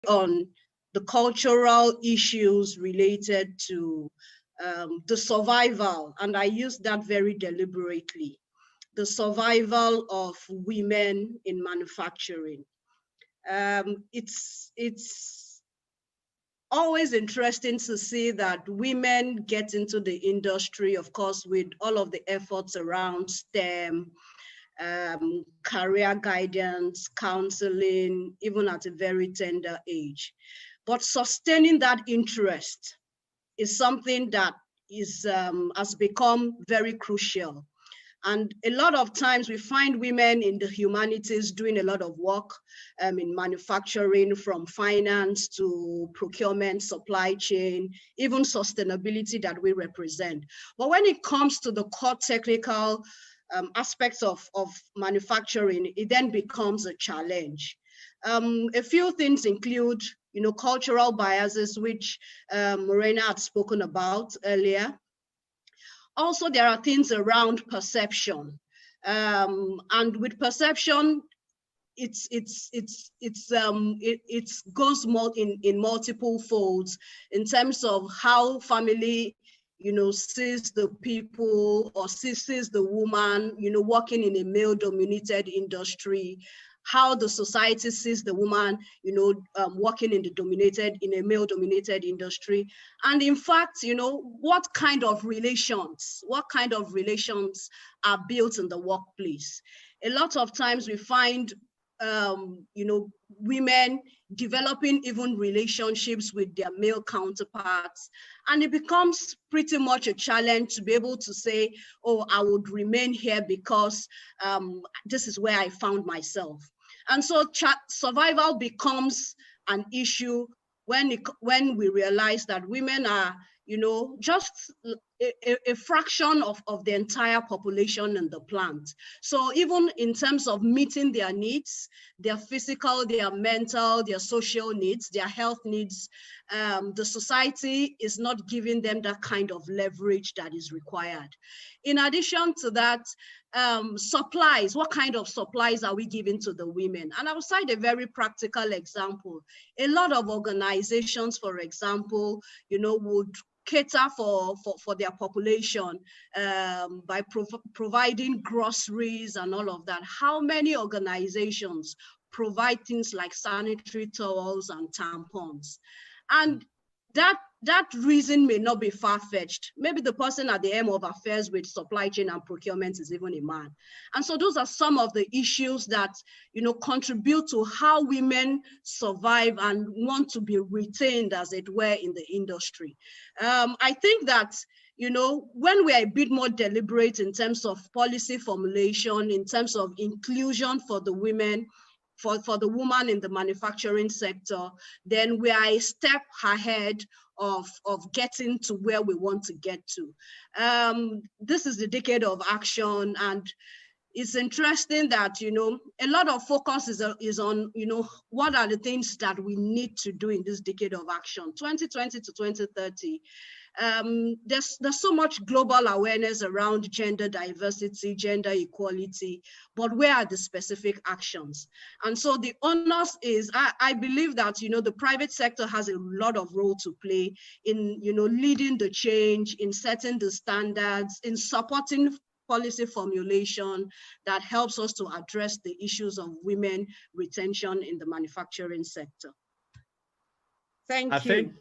on the cultural issues related to the survival, and I use that very deliberately, the survival of women in manufacturing. It's always interesting to see that women get into the industry, of course, with all of the efforts around STEM, career guidance, counseling, even at a very tender age. But sustaining that interest is something that has become very crucial. And a lot of times we find women in the humanities doing a lot of work in manufacturing, from finance to procurement, supply chain, even sustainability that we represent. But when it comes to the core technical aspects of manufacturing, it then becomes a challenge. A few things include, cultural biases, which Morena had spoken about earlier. Also, there are things around perception, and with perception, it goes more in multiple folds in terms of how family, sees the people or sees the woman, working in a male-dominated industry, how the society sees the woman, working in a male-dominated industry. And in fact, what kind of relations are built in the workplace. A lot of times we find, women developing even relationships with their male counterparts. And it becomes pretty much a challenge to be able to say, oh, I would remain here because this is where I found myself. And so survival becomes an issue when we realize that women are, just a fraction of the entire population in the plant. So even in terms of meeting their needs, their physical, their mental, their social needs, their health needs, the society is not giving them that kind of leverage that is required. In addition to that, supplies, what kind of supplies are we giving to the women? And I'll cite a very practical example. A lot of organizations, for example, would cater for their population by providing groceries and all of that. How many organizations provide things like sanitary towels and tampons? And that reason may not be far-fetched. Maybe the person at the helm of affairs with supply chain and procurement is even a man. And so those are some of the issues that, contribute to how women survive and want to be retained, as it were, in the industry. I think that, when we are a bit more deliberate in terms of policy formulation, in terms of inclusion for the women, for the woman in the manufacturing sector, then we are a step ahead of getting to where we want to get to. This is the decade of action, and it's interesting that, a lot of focus is on, what are the things that we need to do in this decade of action, 2020 to 2030. There's so much global awareness around gender diversity, gender equality, but where are the specific actions? And so the onus is, I believe that, the private sector has a lot of role to play in, leading the change, in setting the standards, in supporting policy formulation that helps us to address the issues of women retention in the manufacturing sector. Thank you.